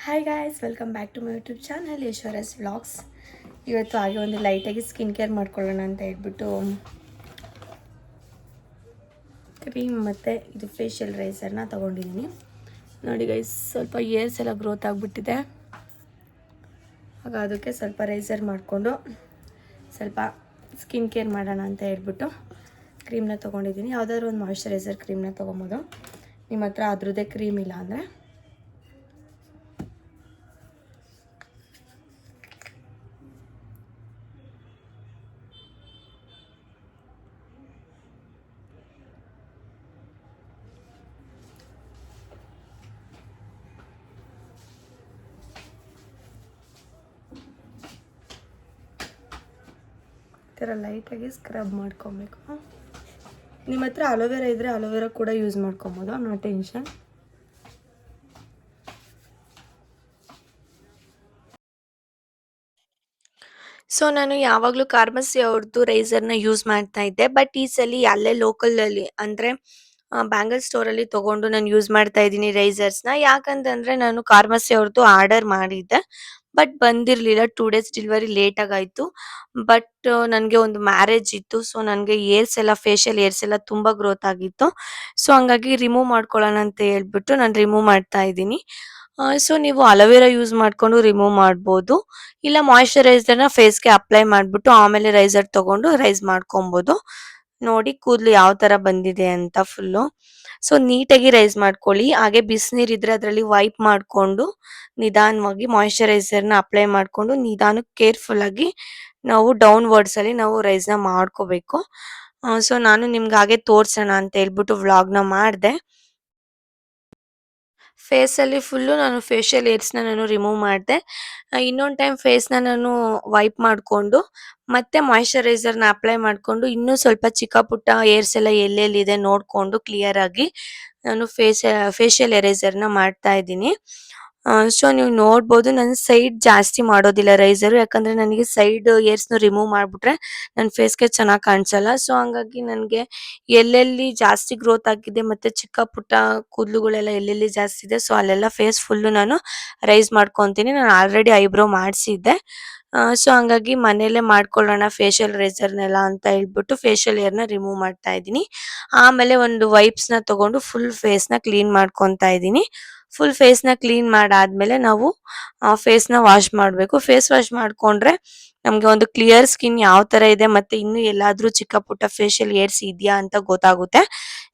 Hi guys, welcome back to my YouTube channel Yashwaras vlogs. ಇವತ್ತು ಹಾಗೆ ಒಂದು ಲೈಟಾಗಿ ಸ್ಕಿನ್ ಕೇರ್ ಮಾಡ್ಕೊಳ್ಳೋಣ ಅಂತ ಹೇಳ್ಬಿಟ್ಟು ಕ್ರೀಮ್ ಮತ್ತು ಇದು ಫೇಶಿಯಲ್ ರೈಸರ್ನ ತೊಗೊಂಡಿದ್ದೀನಿ. ನೋಡಿ ಗೈಸ್, ಸ್ವಲ್ಪ ಏರ್ಸ್ ಎಲ್ಲ ಗ್ರೋತ್ ಆಗಿಬಿಟ್ಟಿದೆ. ಆಗ ಅದಕ್ಕೆ ಸ್ವಲ್ಪ ರೈಸರ್ ಮಾಡಿಕೊಂಡು ಸ್ವಲ್ಪ ಸ್ಕಿನ್ ಕೇರ್ ಮಾಡೋಣ ಅಂತ ಹೇಳ್ಬಿಟ್ಟು ಕ್ರೀಮ್ನ ತೊಗೊಂಡಿದ್ದೀನಿ. ಯಾವುದಾದ್ರೂ ಒಂದು ಮಾಯ್ಶ್ಚರೈಸರ್ ಕ್ರೀಮ್ನ ತೊಗೊಬೋದು. ನಿಮ್ಮ ಹತ್ರ ಅದ್ರದ್ದೇ ಕ್ರೀಮ್ ಇಲ್ಲ ಅಂದರೆ ಈ ಥರ ಲೈಟಾಗಿ ಸ್ಕ್ರಬ್ ಮಾಡ್ಕೊಬೇಕು. ನಿಮ್ಮ ಹತ್ರ ಅಲೋವೆರಾ ಇದ್ದರೆ ಅಲೋವೆರಾ ಕೂಡ ಯೂಸ್ ಮಾಡ್ಕೊಬೋದು, ನೋ ಟೆನ್ಷನ್. ಸೊ ನಾನು ಯಾವಾಗಲೂ ಕಾರ್ಮಸಿ ಅವ್ರದ್ದು ರೈಸರ್ನ ಯೂಸ್ ಮಾಡ್ತಾ ಇದ್ದೆ. ಬಟ್ ಈ ಸಲ ಅಲ್ಲೇ ಲೋಕಲಲ್ಲಿ ಅಂದರೆ ಬ್ಯಾಂಗಲ್ ಸ್ಟೋರಲ್ಲಿ ತೊಗೊಂಡು ನಾನು ಯೂಸ್ ಮಾಡ್ತಾ ಇದ್ದೀನಿ ರೈಸರ್ಸ್ನ. ಯಾಕಂತಂದರೆ ನಾನು ಕಾರ್ಮಸಿ ಅವ್ರದ್ದು ಆರ್ಡರ್ ಮಾಡಿದ್ದೆ, ಬಟ್ ಬಂದಿರಲಿಲ್ಲ. 2 ಡೇಸ್ ಡೆಲಿವರಿ ಲೇಟಾಗಾಯಿತು. ಬಟ್ ನನಗೆ ಒಂದು ಮ್ಯಾರೇಜ್ ಇತ್ತು. ಸೊ ನನಗೆ ಏರ್ಸ್ ಎಲ್ಲ ಫೇಶಿಯಲ್ ಏರ್ಸ್ ಎಲ್ಲ ತುಂಬ ಗ್ರೋತ್ ಆಗಿತ್ತು. ಸೊ ಹಂಗಾಗಿ ರಿಮೂವ್ ಮಾಡ್ಕೊಳ್ಳೋಣ ಅಂತ ಹೇಳ್ಬಿಟ್ಟು ನಾನು ರಿಮೂವ್ ಮಾಡ್ತಾ ಇದ್ದೀನಿ. ಸೊ ನೀವು ಅಲೋವೆರಾ ಯೂಸ್ ಮಾಡಿಕೊಂಡು ರಿಮೂವ್ ಮಾಡ್ಬೋದು. ಇಲ್ಲ ಮಾಯ್ಶ್ಚರೈಸರ್ನ ಫೇಸ್ಗೆ ಅಪ್ಲೈ ಮಾಡಿಬಿಟ್ಟು ಆಮೇಲೆ ರೈಸರ್ ತೊಗೊಂಡು ರೈಸ್ ಮಾಡ್ಕೊಬೋದು. ನೋಡಿ ಕೂದಲು ಯಾವ ಥರ ಬಂದಿದೆ ಅಂತ ಫುಲ್ಲು. ಸೊ ನೀಟಾಗಿ ರೈಸ್ ಮಾಡ್ಕೊಳ್ಳಿ. ಹಾಗೆ ಬಿಸಿನೀರಿದ್ರೆ ಅದರಲ್ಲಿ ವೈಪ್ ಮಾಡಿಕೊಂಡು ನಿಧಾನವಾಗಿ ಮಾಯ್ಶ್ಚರೈಸರ್ನ ಅಪ್ಲೈ ಮಾಡಿಕೊಂಡು ನಿಧಾನಕ್ಕೆ ಕೇರ್ಫುಲ್ಲಾಗಿ ನಾವು ಡೌನ್ವರ್ಡ್ಸಲ್ಲಿ ನಾವು ರೈಸ್ನ ಮಾಡ್ಕೋಬೇಕು. ಸೊ ನಾನು ನಿಮ್ಗೆ ಹಾಗೆ ತೋರಿಸೋಣ ಅಂತ ಹೇಳ್ಬಿಟ್ಟು ವ್ಲಾಗ್ನ ಮಾಡಿದೆ. ಫೇಸಲ್ಲಿ ಫುಲ್ಲು ನಾನು ಫೇಶಿಯಲ್ ಏರ್ಸ್ನ ನಾನು ರಿಮೂವ್ ಮಾಡಿದೆ. ಇನ್ನೊಂದು ಟೈಮ್ ಫೇಸ್ನ ನಾನು ವೈಪ್ ಮಾಡಿಕೊಂಡು ಮತ್ತೆ ಮಾಯ್ಶ್ಚರೈಸರ್ನ ಅಪ್ಲೈ ಮಾಡಿಕೊಂಡು ಇನ್ನೂ ಸ್ವಲ್ಪ ಚಿಕ್ಕ ಪುಟ್ಟ ಏರ್ಸ್ ಎಲ್ಲ ಎಲ್ಲೆಲ್ಲಿದೆ ನೋಡಿಕೊಂಡು ಕ್ಲಿಯರಾಗಿ ನಾನು ಫೇಶಿಯಲ್ ಎರೇಸರ್ನ ಮಾಡ್ತಾ ಇದ್ದೀನಿ. ಸೊ ನೀವು ನೋಡ್ಬೋದು, ನಾನು ಸೈಡ್ ಜಾಸ್ತಿ ಮಾಡೋದಿಲ್ಲ ರೈಸರು. ಯಾಕಂದರೆ ನನಗೆ ಸೈಡ್ ಏರ್ಸ್ನ ರಿಮೂವ್ ಮಾಡಿಬಿಟ್ರೆ ನನ್ನ ಫೇಸ್ಗೆ ಚೆನ್ನಾಗಿ ಕಾಣಿಸಲ್ಲ. ಸೊ ಹಂಗಾಗಿ ನನಗೆ ಎಲ್ಲೆಲ್ಲಿ ಜಾಸ್ತಿ ಗ್ರೋತ್ ಆಗಿದೆ ಮತ್ತು ಚಿಕ್ಕ ಪುಟ್ಟ ಕೂದಲುಗಳೆಲ್ಲ ಎಲ್ಲೆಲ್ಲಿ ಜಾಸ್ತಿ ಇದೆ, ಸೊ ಅಲ್ಲೆಲ್ಲ ಫೇಸ್ ಫುಲ್ಲು ನಾನು ರೈಸ್ ಮಾಡ್ಕೊತೀನಿ. ನಾನು ಆಲ್ರೆಡಿ ಐಬ್ರೋ ಮಾಡಿಸಿದ್ದೆ. ಸೊ ಹಂಗಾಗಿ ಮನೆಯಲ್ಲೇ ಮಾಡ್ಕೊಳ್ಳೋಣ ಫೇಶಿಯಲ್ ರೈಸರ್ನೆಲ್ಲ ಅಂತ ಹೇಳ್ಬಿಟ್ಟು ಫೇಶಿಯಲ್ ಏರ್ನ ರಿಮೂವ್ ಮಾಡ್ತಾ ಇದ್ದೀನಿ. ಆಮೇಲೆ ಒಂದು ವೈಪ್ಸ್ನ ತೊಗೊಂಡು ಫುಲ್ ಫೇಸ್ನ ಕ್ಲೀನ್ ಮಾಡ್ಕೊತಾ ಇದ್ದೀನಿ. ಫುಲ್ ಫೇಸ್ನ ಕ್ಲೀನ್ ಮಾಡಾದ್ಮೇಲೆ ನಾವು ಫೇಸ್ನ ವಾಶ್ ಮಾಡಬೇಕು. ಫೇಸ್ ವಾಶ್ ಮಾಡಿಕೊಂಡ್ರೆ ನಮಗೆ ಒಂದು ಕ್ಲಿಯರ್ ಸ್ಕಿನ್ ಯಾವ ಥರ ಇದೆ ಮತ್ತು ಇನ್ನೂ ಎಲ್ಲಾದರೂ ಚಿಕ್ಕ ಪುಟ್ಟ ಫೇಶಿಯಲ್ ಏರ್ಸ್ ಇದೆಯಾ ಅಂತ ಗೊತ್ತಾಗುತ್ತೆ.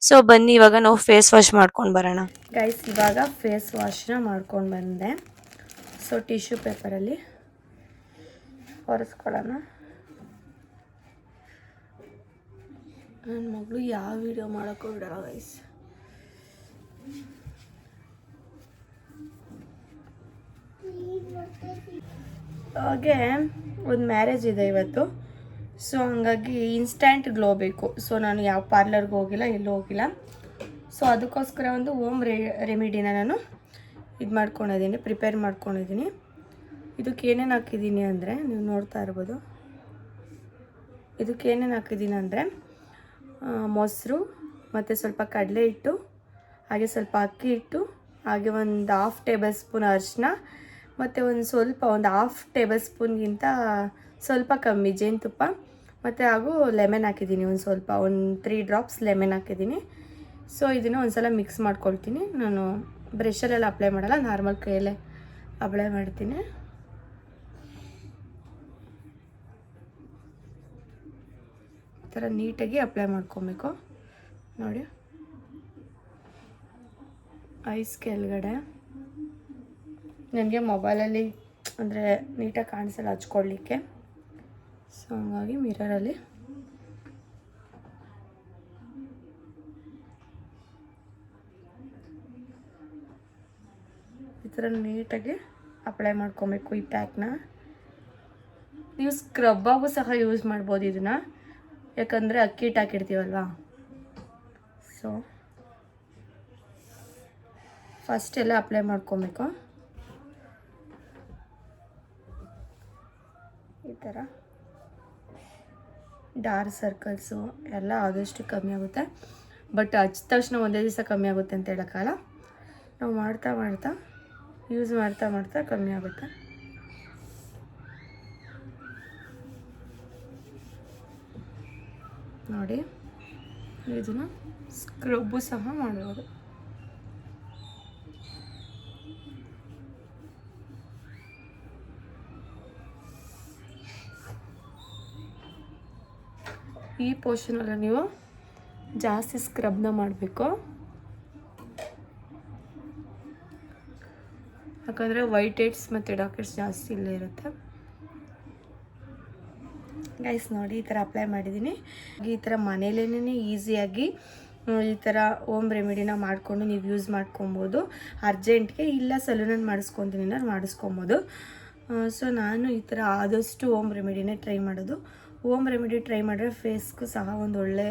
ಸೊ ಬನ್ನಿ ಇವಾಗ ನಾವು ಫೇಸ್ ವಾಶ್ ಮಾಡ್ಕೊಂಡು ಬರೋಣ. ಗೈಸ್, ಇವಾಗ ಫೇಸ್ ವಾಶ್ನ ಮಾಡ್ಕೊಂಡು ಬಂದೆ. ಸೊ ಟಿಶ್ಯೂ ಪೇಪರಲ್ಲಿ ಒರೆಸ್ಕೊಳ್ಳೋಣ. ನನ್ನ ಮಗಳು ಯಾವ ವಿಡಿಯೋ ಮಾಡೋಕ್ಕೂ ಬಿಡಲ್ಲ ಗೈಸ್. ಹಾಗೆ ಒಂದು ಮ್ಯಾರೇಜ್ ಇದೆ ಇವತ್ತು. ಸೊ ಹಂಗಾಗಿ ಇನ್ಸ್ಟ್ಯಾಂಟ್ ಗ್ಲೋ ಬೇಕು. ಸೊ ನಾನು ಯಾವ ಪಾರ್ಲರ್ಗೆ ಹೋಗಿಲ್ಲ, ಎಲ್ಲೂ ಹೋಗಿಲ್ಲ. ಸೊ ಅದಕ್ಕೋಸ್ಕರ ಒಂದು ಹೋಮ್ ರೆಮಿಡಿನ ನಾನು ಇದು ಮಾಡ್ಕೊಂಡಿದ್ದೀನಿ, ಪ್ರಿಪೇರ್ ಮಾಡ್ಕೊಂಡಿದ್ದೀನಿ. ಇದಕ್ಕೆ ಏನೇನು ಹಾಕಿದ್ದೀನಿ ಅಂದರೆ ನೀವು ನೋಡ್ತಾ ಇರ್ಬೋದು. ಇದಕ್ಕೆ ಏನೇನು ಹಾಕಿದ್ದೀನಿ ಅಂದರೆ ಮೊಸರು ಮತ್ತು ಸ್ವಲ್ಪ ಕಡಲೆ ಹಿಟ್ಟು, ಹಾಗೆ ಸ್ವಲ್ಪ ಅಕ್ಕಿ ಹಿಟ್ಟು, ಹಾಗೆ ಒಂದು 1/2 ಟೇಬಲ್ ಸ್ಪೂನ್ ಅರಿಶಿನ ಮತ್ತು ಒಂದು 1/2 ಟೇಬಲ್ ಸ್ಪೂನ್ಗಿಂತ ಸ್ವಲ್ಪ ಕಮ್ಮಿ ಜೇನುತುಪ್ಪ ಮತ್ತು ಹಾಗೂ ಲೆಮನ್ ಹಾಕಿದ್ದೀನಿ. ಒಂದು 3 ಡ್ರಾಪ್ಸ್ ಲೆಮನ್ ಹಾಕಿದ್ದೀನಿ. ಸೊ ಇದನ್ನು ಒಂದು ಸಲ ಮಿಕ್ಸ್ ಮಾಡ್ಕೊಳ್ತೀನಿ. ನಾನು ಬ್ರಷಲ್ಲೆಲ್ಲ ಅಪ್ಲೈ ಮಾಡಲ್ಲ, ನಾರ್ಮಲ್ ಕೈಯಲ್ಲೇ ಅಪ್ಲೈ ಮಾಡ್ತೀನಿ. ಈ ಥರ ನೀಟಾಗಿ ಅಪ್ಲೈ ಮಾಡ್ಕೊಬೇಕು. ನೋಡಿ, ಐಸ್ ಕೆಳಗಡೆ ನನಗೆ ಮೊಬೈಲಲ್ಲಿ ಅಂದರೆ ನೀಟಾಗಿ ಕಾಣಿಸಲ್ಲ ಹಚ್ಕೊಳ್ಳಿಕ್ಕೆ. ಸೊ ಹಂಗಾಗಿ ಮಿರರಲ್ಲಿ ಈ ಥರ ನೀಟಾಗಿ ಅಪ್ಲೈ ಮಾಡ್ಕೊಬೇಕು ಈ ಪ್ಯಾಕ್ನ. ನೀವು ಸ್ಕ್ರಬ್ಬಾಗೂ ಸಹ ಯೂಸ್ ಮಾಡ್ಬೋದು ಇದನ್ನು, ಯಾಕಂದರೆ ಅಕ್ಕಿ ಹಿಟ್ಟು ಹಾಕಿರ್ತೀವಲ್ವಾ. ಸೊ ಫಸ್ಟ್ ಎಲ್ಲ ಅಪ್ಲೈ ಮಾಡ್ಕೊಬೇಕು ಈ ಥರ. ಡಾರ್ಕ್ ಸರ್ಕಲ್ಸು ಎಲ್ಲ ಆದಷ್ಟು ಕಮ್ಮಿ ಆಗುತ್ತೆ. ಬಟ್ ಹಚ್ಚಿದ ತಕ್ಷಣ ಒಂದೇ ದಿವಸ ಕಮ್ಮಿ ಆಗುತ್ತೆ ಅಂತ ಹೇಳೋಕ್ಕಲ್ಲ. ನಾವು ಮಾಡ್ತಾ ಮಾಡ್ತಾ ಯೂಸ್ ಮಾಡ್ತಾ ಮಾಡ್ತಾ ಕಮ್ಮಿ ಆಗುತ್ತೆ. ನೋಡಿ, ಇದನ್ನು ಸ್ಕ್ರಬ್ಬು ಸಹ ಮಾಡ್ಬೋದು. ಈ ಪೋರ್ಷನಲ್ಲಿ ನೀವು ಜಾಸ್ತಿ ಸ್ಕ್ರಬ್ನ ಮಾಡಬೇಕು, ಯಾಕಂದರೆ ವೈಟ್ ಹೆಡ್ಸ್ ಮತ್ತು ಡಾರ್ಕ್ ಹೆಡ್ಸ್ ಜಾಸ್ತಿ ಇಲ್ಲೇ ಇರುತ್ತೆ. ಗೈಸ್ ನೋಡಿ, ಈ ಥರ ಅಪ್ಲೈ ಮಾಡಿದ್ದೀನಿ. ಈ ಥರ ಮನೇಲೇ ಈಸಿಯಾಗಿ ಈ ಥರ ಹೋಮ್ ರೆಮಿಡಿನ ಮಾಡಿಕೊಂಡು ನೀವು ಯೂಸ್ ಮಾಡ್ಕೊಬೋದು. ಅರ್ಜೆಂಟ್ಗೆ ಇಲ್ಲ ಸಲೂನಲ್ಲಿ ಮಾಡಿಸ್ಕೊತೀನಿ ಅಂದ್ರೆ ಮಾಡಿಸ್ಕೊಬೋದು. ಸೊ ನಾನು ಈ ಥರ ಆದಷ್ಟು ಹೋಮ್ ರೆಮಿಡಿನೇ ಟ್ರೈ ಮಾಡೋದು. ಹೋಮ್ ರೆಮಿಡಿ ಟ್ರೈ ಮಾಡಿದ್ರೆ ಫೇಸ್ಗೂ ಸಹ ಒಂದು ಒಳ್ಳೆ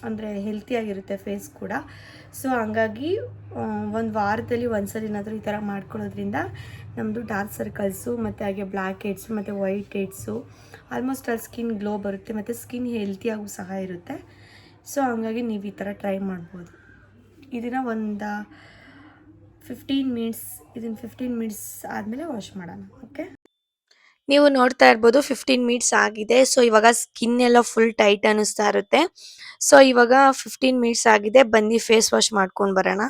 ಅಂದರೆ ಹೆಲ್ತಿಯಾಗಿರುತ್ತೆ ಫೇಸ್ ಕೂಡ. ಸೊ ಹಂಗಾಗಿ ಒಂದು ವಾರದಲ್ಲಿ ಒಂದ್ಸಲಿನಾದರೂ ಈ ಥರ ಮಾಡ್ಕೊಳ್ಳೋದ್ರಿಂದ ನಮ್ಮದು ಡಾರ್ಕ್ ಸರ್ಕಲ್ಸು ಮತ್ತು ಹಾಗೆ ಬ್ಲ್ಯಾಕ್ ಹೆಡ್ಸು ಮತ್ತು ವೈಟ್ ಹೆಡ್ಸು ಆಲ್ಮೋಸ್ಟ್ ಅಲ್ಲಿ ಸ್ಕಿನ್ ಗ್ಲೋ ಬರುತ್ತೆ ಮತ್ತು ಸ್ಕಿನ್ ಹೆಲ್ತಿಯಾಗೂ ಸಹ ಇರುತ್ತೆ. ಸೊ ಹಂಗಾಗಿ ನೀವು ಈ ಥರ ಟ್ರೈ ಮಾಡ್ಬೋದು. ಇದನ್ನು ಒಂದು 15 ಮಿನಿಟ್ಸ್ ಆದಮೇಲೆ ವಾಶ್ ಮಾಡೋಣ. ಓಕೆ, ನೀವು ನೋಡ್ತಾ ಇರ್ಬೋದು 15 ಮಿನಿಟ್ಸ್ ಆಗಿದೆ. ಸೊ ಇವಾಗ ಸ್ಕಿನ್ ಎಲ್ಲ ಫುಲ್ ಟೈಟ್ ಅನ್ನಿಸ್ತಾ ಇರುತ್ತೆ. ಸೊ ಇವಾಗ 15 ಮಿನಿಟ್ಸ್ ಆಗಿದೆ, ಬನ್ನಿ ಫೇಸ್ ವಾಶ್ ಮಾಡ್ಕೊಂಡು ಬರೋಣ.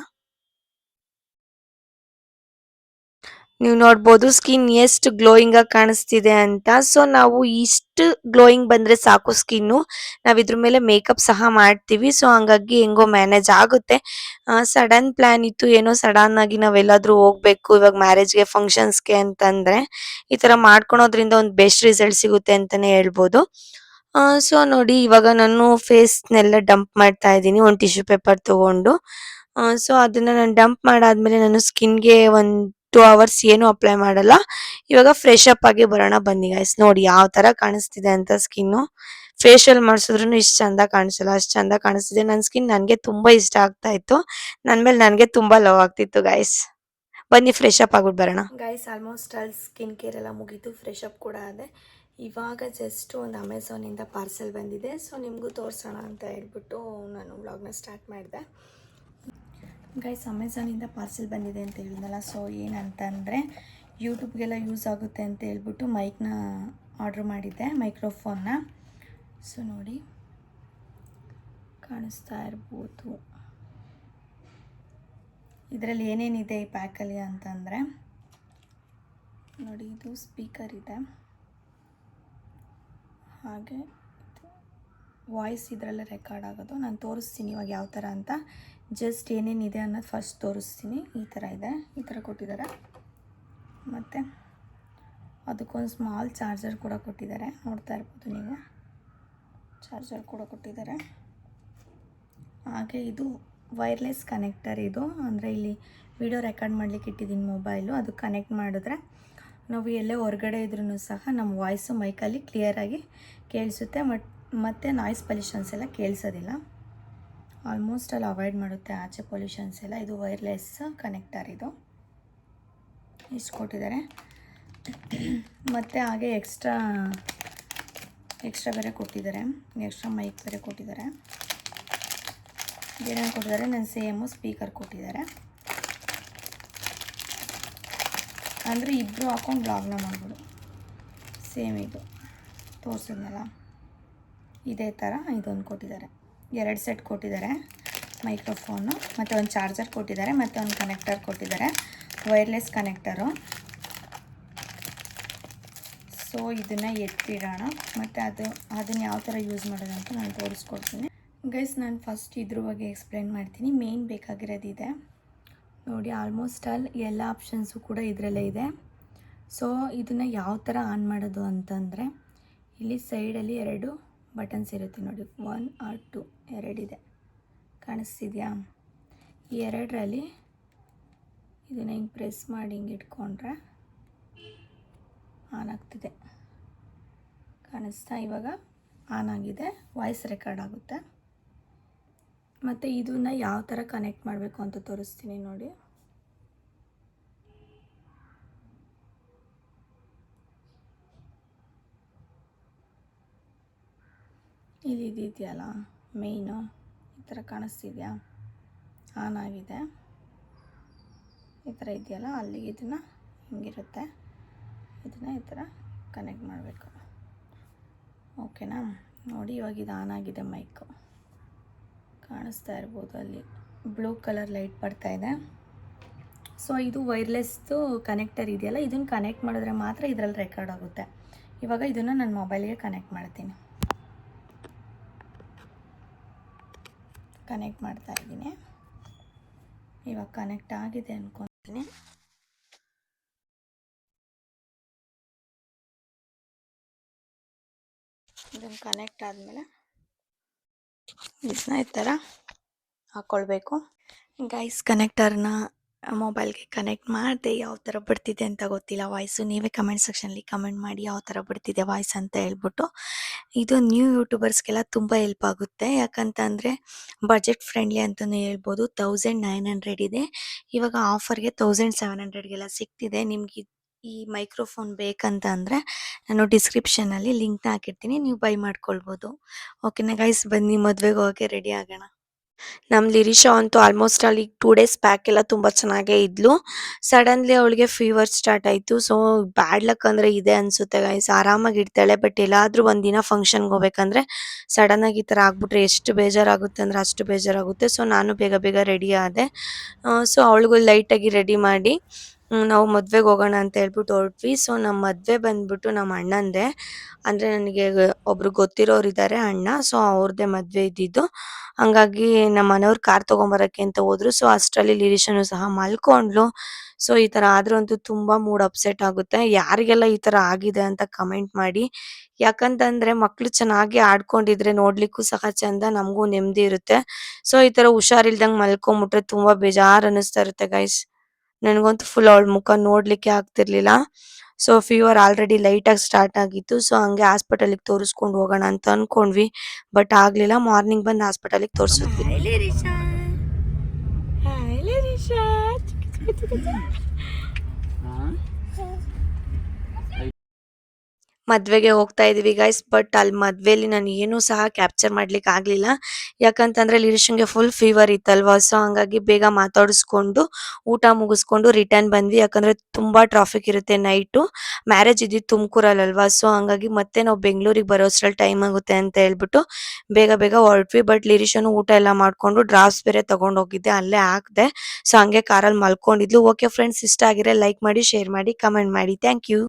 ನೀವು ನೋಡ್ಬೋದು ಸ್ಕಿನ್ ಎಷ್ಟು ಗ್ಲೋಯಿಂಗ್ ಆಗಿ ಕಾಣಿಸ್ತಿದೆ ಅಂತ. ಸೊ ನಾವು ಇಷ್ಟು ಗ್ಲೋಯಿಂಗ್ ಬಂದ್ರೆ ಸಾಕು ಸ್ಕಿನ್ನು, ನಾವು ಇದ್ರ ಮೇಲೆ ಮೇಕಪ್ ಸಹ ಮಾಡ್ತೀವಿ. ಸೊ ಹಂಗಾಗಿ ಹೆಂಗೋ ಮ್ಯಾನೇಜ್ ಆಗುತ್ತೆ. ಸಡನ್ ಪ್ಲಾನ್ ಇತ್ತು, ಏನೋ ಸಡನ್ ಆಗಿ ನಾವೆಲ್ಲಾದ್ರೂ ಹೋಗ್ಬೇಕು ಇವಾಗ ಮ್ಯಾರೇಜ್ಗೆ ಫಂಕ್ಷನ್ಸ್ಗೆ ಅಂತಂದ್ರೆ ಈ ತರ ಮಾಡ್ಕೊಳೋದ್ರಿಂದ ಒಂದು ಬೆಸ್ಟ್ ರಿಸಲ್ಟ್ ಸಿಗುತ್ತೆ ಅಂತಾನೆ ಹೇಳ್ಬೋದು. ಸೊ ನೋಡಿ, ಇವಾಗ ನಾನು ಫೇಸ್ನೆಲ್ಲ ಡಂಪ್ ಮಾಡ್ತಾ ಇದ್ದೀನಿ ಒಂದು ಟಿಶ್ಯೂ ಪೇಪರ್ ತಗೊಂಡು. ಸೊ ಅದನ್ನ ನಾನು ಡಂಪ್ ಮಾಡಾದ್ಮೇಲೆ ನಾನು ಸ್ಕಿನ್ಗೆ ಒಂದು 2 ಅವರ್ಸ್ ಏನು ಅಪ್ಲೈ ಮಾಡಲ್ಲ. ಇವಾಗ ಫ್ರೆಶ್ ಅಪ್ ಆಗಿ ಬರೋಣ ಬನ್ನಿ ಗೈಸ್. ನೋಡಿ ಯಾವ ತರ ಕಾಣಿಸ್ತಿದೆ ಅಂತ ಸ್ಕಿನ್ನು. ಫೇಶಿಯಲ್ ಮಾಡಿಸಿದ್ರು ಇಷ್ಟು ಚಂದ ಕಾಣಿಸಲ್ಲ, ಅಷ್ಟು ಚಂದ ಕಾಣಿಸ್ತಿದೆ. ನನ್ನ ಸ್ಕಿನ್ ನನಗೆ ತುಂಬಾ ಇಷ್ಟ ಆಗ್ತಾ ಇತ್ತು, ನನ್ನ ಮೇಲೆ ನನಗೆ ತುಂಬಾ ಲವ್ ಆಗ್ತಿತ್ತು ಗೈಸ್. ಬನ್ನಿ ಫ್ರೆಶ್ ಅಪ್ ಆಗ್ಬಿಟ್ಟು ಬರೋಣ ಗೈಸ್. ಆಲ್ಮೋಸ್ಟ್ ಅಲ್ಲಿ ಸ್ಕಿನ್ ಕೇರ್ ಎಲ್ಲ ಮುಗೀತು, ಫ್ರೆಶ್ ಅಪ್ ಕೂಡ ಆದೆ. ಇವಾಗ ಜಸ್ಟ್ ಒಂದು ಅಮೆಝಾನಿಂದ ಪಾರ್ಸೆಲ್ ಬಂದಿದೆ. ಸೊ ನಿಮಗೂ ತೋರಿಸೋಣ ಅಂತ ಹೇಳ್ಬಿಟ್ಟು ನಾನು ವ್ಲಾಗ್ನ ಸ್ಟಾರ್ಟ್ ಮಾಡಿದೆ ಗೈಸ್. ಅಮೆಝಾನಿಂದ ಪಾರ್ಸೆಲ್ ಬಂದಿದೆ ಅಂತ ಹೇಳಿದ್ನಲ್ಲ, ಸೊ ಏನಂತಂದರೆ ಯೂಟ್ಯೂಬ್ಗೆಲ್ಲ ಯೂಸ್ ಆಗುತ್ತೆ ಅಂತ ಹೇಳ್ಬಿಟ್ಟು ಮೈಕ್ನ ಆರ್ಡ್ರ್ ಮಾಡಿದ್ದೆ, ಮೈಕ್ರೋಫೋನ್ನ. ಸೊ ನೋಡಿ ಕಾಣಿಸ್ತಾ ಇರ್ಬೋದು ಇದರಲ್ಲಿ ಏನೇನಿದೆ ಈ ಪ್ಯಾಕಲ್ಲಿ ಅಂತಂದರೆ, ನೋಡಿ ಇದು ಸ್ಪೀಕರ್ ಇದೆ, ಹಾಗೆ ವಾಯ್ಸ್ ಇದರಲ್ಲೇ ರೆಕಾರ್ಡ್ ಆಗೋದು. ನಾನು ತೋರಿಸ್ತೀನಿ ಇವಾಗ ಯಾವ ಥರ ಅಂತ. ಜಸ್ಟ್ ಏನೇನಿದೆ ಅನ್ನೋದು ಫಸ್ಟ್ ತೋರಿಸ್ತೀನಿ. ಈ ಥರ ಇದೆ, ಈ ಥರ ಕೊಟ್ಟಿದ್ದಾರೆ. ಮತ್ತು ಅದಕ್ಕೊಂದು ಸ್ಮಾಲ್ ಚಾರ್ಜರ್ ಕೂಡ ಕೊಟ್ಟಿದ್ದಾರೆ, ನೋಡ್ತಾ ಇರ್ಬೋದು ನೀವು, ಚಾರ್ಜರ್ ಕೂಡ ಕೊಟ್ಟಿದ್ದಾರೆ. ಹಾಗೆ ಇದು ವೈರ್ಲೆಸ್ ಕನೆಕ್ಟರ್. ಇದು ಅಂದರೆ ಇಲ್ಲಿ ವಿಡಿಯೋ ರೆಕಾರ್ಡ್ ಮಾಡಲಿಕ್ಕೆ ಇಟ್ಟಿದ್ದೀನಿ ಮೊಬೈಲು, ಅದು ಕನೆಕ್ಟ್ ಮಾಡಿದ್ರೆ ನಾವು ಎಲ್ಲೇ ಹೊರಗಡೆ ಇದ್ರೂ ಸಹ ನಮ್ಮ ವಾಯ್ಸು ಮೈಕಲ್ಲಿ ಕ್ಲಿಯರಾಗಿ ಕೇಳಿಸುತ್ತೆ. ಮತ್ತು ನಾಯ್ಸ್ ಪೊಲ್ಯೂಷನ್ಸ್ ಎಲ್ಲ ಕೇಳಿಸೋದಿಲ್ಲ, ಆಲ್ಮೋಸ್ಟ್ ಅಲ್ಲಿ ಅವಾಯ್ಡ್ ಮಾಡುತ್ತೆ ಆಚೆ ಪೊಲ್ಯೂಷನ್ಸ್ ಎಲ್ಲ. ಇದು ವೈರ್ಲೆಸ್ ಕನೆಕ್ಟರ್, ಇದು ಇಷ್ಟು ಕೊಟ್ಟಿದ್ದಾರೆ. ಮತ್ತು ಹಾಗೆ ಎಕ್ಸ್ಟ್ರಾ ಬೇರೆ ಕೊಟ್ಟಿದ್ದಾರೆ, ಎಕ್ಸ್ಟ್ರಾ ಮೈಕ್ ಬೇರೆ ಕೊಟ್ಟಿದ್ದಾರೆ. ಏನೇನು ಕೊಟ್ಟಿದ್ದಾರೆ, ನಾನು ಸೇಮು ಸ್ಪೀಕರ್ ಕೊಟ್ಟಿದ್ದಾರೆ. ಅಂದರೆ ಇಬ್ಬರು ಹಾಕೊಂಡು ಬ್ಲಾಗ್ನ ಮಾಡ್ಬೋದು. ಸೇಮ್ ಇದು ತೋರಿಸಿದ್ನಲ್ಲ ಇದೇ ಥರ ಇದೊಂದು ಕೊಟ್ಟಿದ್ದಾರೆ. 2 ಸೆಟ್ ಕೊಟ್ಟಿದ್ದಾರೆ, ಮೈಕ್ರೋಫೋನು ಮತ್ತು ಒಂದು ಚಾರ್ಜರ್ ಕೊಟ್ಟಿದ್ದಾರೆ, ಮತ್ತು ಒಂದು ಕನೆಕ್ಟರ್ ಕೊಟ್ಟಿದ್ದಾರೆ, ವೈರ್ಲೆಸ್ ಕನೆಕ್ಟರು. ಸೊ ಇದನ್ನು ಎತ್ತಿಡೋಣ, ಮತ್ತು ಅದನ್ನು ಯಾವ ಥರ ಯೂಸ್ ಮಾಡೋದು ಅಂತ ನಾನು ತೋರಿಸ್ಕೊಡ್ತೀನಿ ಗೈಸ್. ನಾನು ಫಸ್ಟ್ ಇದ್ರ ಬಗ್ಗೆ ಎಕ್ಸ್ಪ್ಲೇನ್ ಮಾಡ್ತೀನಿ. ಮೇನ್ ಬೇಕಾಗಿರೋದಿದೆ ನೋಡಿ, ಆಲ್ಮೋಸ್ಟ್ ಆಲ್ ಎಲ್ಲ ಆಪ್ಷನ್ಸು ಕೂಡ ಇದರಲ್ಲೇ ಇದೆ. ಸೊ ಇದನ್ನು ಯಾವ ಥರ ಆನ್ ಮಾಡೋದು ಅಂತಂದರೆ, ಇಲ್ಲಿ ಸೈಡಲ್ಲಿ 2 ಬಟನ್ಸ್ ಇರುತ್ತೆ ನೋಡಿ, 1 or 2 2 ಕಾಣಿಸ್ತಿದೆಯಾ? ಈ 2ರಲ್ಲಿ ಇದನ್ನು ಹಿಂಗೆ ಪ್ರೆಸ್ ಮಾಡಿ ಹಿಂಗೆ ಇಟ್ಕೊಂಡ್ರೆ ಆನ್ ಆಗ್ತಿದೆ, ಕಾಣಿಸ್ತಾ? ಇವಾಗ ಆನ್ ಆಗಿದೆ, ವಾಯ್ಸ್ ರೆಕಾರ್ಡ್ ಆಗುತ್ತೆ. ಮತ್ತು ಇದನ್ನು ಯಾವ ಥರ ಕನೆಕ್ಟ್ ಮಾಡಬೇಕು ಅಂತ ತೋರಿಸ್ತೀನಿ ನೋಡಿ. ಇಲ್ಲಿ ಇದೆಯಲ್ಲ ಮೇಯ್ನು, ಈ ಥರ ಕಾಣಿಸ್ತಿದೆಯಾ? ಆನ್ ಆಗಿದೆ. ಈ ಥರ ಇದೆಯಲ್ಲ ಅಲ್ಲಿಗೆ ಇದನ್ನು ಹಿಂಗಿರುತ್ತೆ, ಇದನ್ನು ಈ ಥರ ಕನೆಕ್ಟ್ ಮಾಡಬೇಕು. ಓಕೆನಾ? ನೋಡಿ ಇವಾಗ ಇದು ಆನ್ ಆಗಿದೆ. ಮೈಕು ಕಾಣಿಸ್ತಾ ಇರ್ಬೋದು, ಅಲ್ಲಿ ಬ್ಲೂ ಕಲರ್ ಲೈಟ್ ಬರ್ತಾ ಇದೆ. ಸೊ ಇದು ವೈರ್ಲೆಸ್ದು ಕನೆಕ್ಟರ್ ಇದೆಯಲ್ಲ, ಇದನ್ನು ಕನೆಕ್ಟ್ ಮಾಡಿದ್ರೆ ಮಾತ್ರ ಇದರಲ್ಲಿ ರೆಕಾರ್ಡ್ ಆಗುತ್ತೆ. ಇವಾಗ ಇದನ್ನು ನನ್ನ ಮೊಬೈಲ್ಗೆ ಕನೆಕ್ಟ್ ಮಾಡ್ತೀನಿ. ಕನೆಕ್ಟ್ ಮಾಡ್ತಾ ಇದ್ದೀನಿ. ಇವಾಗ ಕನೆಕ್ಟ್ ಆಗಿದೆ ಅನ್ಕೊತೀನಿ. ಇದನ್ನು ಕನೆಕ್ಟ್ ಆದಮೇಲೆ ಇದನ್ನ ಈ ಥರ ಹಾಕ್ಕೊಳ್ಬೇಕು. ಗೈಸ್, ಕನೆಕ್ಟರ್ನ ಮೊಬೈಲ್ಗೆ ಕನೆಕ್ಟ್ ಮಾಡಿದೆ. ಯಾವ ಥರ ಬರ್ತಿದೆ ಅಂತ ಗೊತ್ತಿಲ್ಲ ವಾಯ್ಸು. ನೀವೇ ಕಮೆಂಟ್ ಸೆಕ್ಷನಲ್ಲಿ ಕಮೆಂಟ್ ಮಾಡಿ ಯಾವ ಥರ ಬರ್ತಿದೆ ವಾಯ್ಸ್ ಅಂತ ಹೇಳ್ಬಿಟ್ಟು. ಇದು ನ್ಯೂ ಯೂಟ್ಯೂಬರ್ಸ್ಗೆಲ್ಲ ತುಂಬ ಹೆಲ್ಪ್ ಆಗುತ್ತೆ. ಯಾಕಂತಂದರೆ ಬಜೆಟ್ ಫ್ರೆಂಡ್ಲಿ ಅಂತಲೇ ಹೇಳ್ಬೋದು. 1900 ಇದೆ. ಇವಾಗ ಆಫರ್ಗೆ 1700ಗೆಲ್ಲ ಸಿಗ್ತಿದೆ. ನಿಮ್ಗೆ ಈ ಮೈಕ್ರೋಫೋನ್ ಬೇಕಂತ ಅಂದರೆ ನಾನು ಡಿಸ್ಕ್ರಿಪ್ಷನಲ್ಲಿ ಲಿಂಕ್ನ ಹಾಕಿರ್ತೀನಿ, ನೀವು ಬೈ ಮಾಡ್ಕೊಳ್ಬೋದು. ಓಕೆನಾ ಗೈಸ್, ಬನ್ನಿ ಮದುವೆಗೆ ಹೋಗೋಕ್ಕೆ ರೆಡಿ ಆಗೋಣ. ನಮ್ಮ ಲಿರಿಷಾ ಅಂತೂ ಆಲ್ಮೋಸ್ಟ್ ಅಲ್ಲಿ 2 ಡೇಸ್ ಬ್ಯಾಕ್ ಎಲ್ಲ ತುಂಬ ಚೆನ್ನಾಗೇ ಇದ್ಲು. ಸಡನ್ಲಿ ಅವಳಿಗೆ ಫೀವರ್ ಸ್ಟಾರ್ಟ್ ಆಯಿತು. ಸೊ ಬ್ಯಾಡ್ ಲಕ್ ಅಂದರೆ ಇದೆ ಅನಿಸುತ್ತೆ ಗೈಸ್. ಆರಾಮಾಗಿ ಇರ್ತಾಳೆ, ಬಟ್ ಎಲ್ಲಾದರೂ ಒಂದಿನ ಫಂಕ್ಷನ್ಗೆ ಹೋಗ್ಬೇಕಂದ್ರೆ ಸಡನ್ನಾಗಿ ಈ ಥರ ಆಗ್ಬಿಟ್ರೆ ಎಷ್ಟು ಬೇಜಾರಾಗುತ್ತೆ ಅಂದರೆ ಅಷ್ಟು ಬೇಜಾರಾಗುತ್ತೆ. ಸೊ ನಾನು ಬೇಗ ಬೇಗ ರೆಡಿ ಆದೆ. ಸೊ ಅವಳಿಗೂ ಲೈಟಾಗಿ ರೆಡಿ ಮಾಡಿ ನಾವು ಮದುವೆಗೆ ಹೋಗೋಣ ಅಂತ ಹೇಳ್ಬಿಟ್ಟು ಹೊರಟ್ವಿ. ಸೊ ನಮ್ಮ ಮದುವೆ ಬಂದ್ಬಿಟ್ಟು ನಮ್ಮ ಅಣ್ಣಂದೇ, ಅಂದರೆ ನನಗೆ ಒಬ್ರು ಗೊತ್ತಿರೋರು ಇದ್ದಾರೆ ಅಣ್ಣ. ಸೊ ಅವ್ರದ್ದೇ ಮದುವೆ ಇದ್ದಿದ್ದು. ಹಂಗಾಗಿ ನಮ್ಮ ಮನೆಯವ್ರು ಕಾರ್ ತೊಗೊಂಬರೋಕ್ಕೆ ಅಂತ ಹೋದ್ರು. ಸೊ ಅಷ್ಟರಲ್ಲಿ ಲಿರಿಷನು ಸಹ ಮಲ್ಕೊಂಡ್ಲು. ಸೊ ಈ ಥರ ಆದ್ರೂ ಅಂತೂ ತುಂಬ ಮೂಡ್ ಅಪ್ಸೆಟ್ ಆಗುತ್ತೆ. ಯಾರಿಗೆಲ್ಲ ಈ ಥರ ಆಗಿದೆ ಅಂತ ಕಮೆಂಟ್ ಮಾಡಿ. ಯಾಕಂತಂದರೆ ಮಕ್ಕಳು ಚೆನ್ನಾಗಿ ಆಡ್ಕೊಂಡಿದ್ರೆ ನೋಡ್ಲಿಕ್ಕೂ ಸಹ ಚಂದ, ನಮಗೂ ನೆಮ್ಮದಿ ಇರುತ್ತೆ. ಸೊ ಈ ಥರ ಹುಷಾರಿಲ್ದಂಗೆ ಮಲ್ಕೊಂಬಿಟ್ರೆ ತುಂಬ ಬೇಜಾರು ಅನ್ನಿಸ್ತಾ ಇರುತ್ತೆ ಗೈಸ್. ನನಗಂತೂ ಫುಲ್ ಅವಳ ಮುಖ ನೋಡಲಿಕ್ಕೆ ಆಗ್ತಿರ್ಲಿಲ್ಲ. ಸೊ ಫೀವರ್ ಆಲ್ರೆಡಿ ಲೈಟಾಗಿ ಸ್ಟಾರ್ಟ್ ಆಗಿತ್ತು. ಸೊ ಹಂಗೆ ಹಾಸ್ಪಿಟಲಿಗೆ ತೋರಿಸ್ಕೊಂಡು ಹೋಗೋಣ ಅಂತ ಅಂದ್ಕೊಂಡ್ವಿ, ಬಟ್ ಆಗಲಿಲ್ಲ. ಮಾರ್ನಿಂಗ್ ಬಂದು ಹಾಸ್ಪಿಟಲಿಗೆ ತೋರಿಸಿದ್ವಿ. ಮದ್ವೆಗೆ ಹೋಗ್ತಾ ಇದೀವಿ ಗೈಸ್. ಬಟ್ ಅಲ್ಲಿ ಮದ್ವೆಲಿ ನಾನು ಏನೂ ಸಹ ಕ್ಯಾಪ್ಚರ್ ಮಾಡ್ಲಿಕ್ಕೆ ಆಗ್ಲಿಲ್ಲ. ಯಾಕಂತಂದ್ರೆ ಲಿರಿಷನ್ಗೆ ಫುಲ್ ಫೀವರ್ ಇತ್ತಲ್ವಾ. ಸೊ ಹಂಗಾಗಿ ಬೇಗ ಮಾತಾಡಿಸ್ಕೊಂಡು ಊಟ ಮುಗಿಸ್ಕೊಂಡು ರಿಟರ್ನ್ ಬಂದ್ವಿ. ಯಾಕಂದ್ರೆ ತುಂಬಾ ಟ್ರಾಫಿಕ್ ಇರುತ್ತೆ ನೈಟು. ಮ್ಯಾರೇಜ್ ಇದ್ದಿದ್ದು ತುಮಕೂರಲ್ಲಲ್ವಾ. ಸೊ ಹಂಗಾಗಿ ಮತ್ತೆ ನಾವು ಬೆಂಗಳೂರಿಗೆ ಬರೋಷ್ಟ್ರಲ್ಲಿ ಟೈಮ್ ಆಗುತ್ತೆ ಅಂತ ಹೇಳ್ಬಿಟ್ಟು ಬೇಗ ಬೇಗ ಹೊರಟ್ವಿ. ಬಟ್ ಲಿರಿಷನು ಊಟ ಎಲ್ಲ ಮಾಡ್ಕೊಂಡು ಡ್ರಾಪ್ಸ್ ಬೇರೆ ತಗೊಂಡ್ ಹೋಗಿದ್ದೆ, ಅಲ್ಲೇ ಹಾಕ್ದೆ. ಸೊ ಹಂಗೆ ಕಾರಲ್ಲಿ ಮಲ್ಕೊಂಡಿದ್ಲು. ಓಕೆ ಫ್ರೆಂಡ್ಸ್, ಇಷ್ಟ ಆಗಿದ್ರೆ ಲೈಕ್ ಮಾಡಿ, ಶೇರ್ ಮಾಡಿ, ಕಮೆಂಟ್ ಮಾಡಿ. Thank you.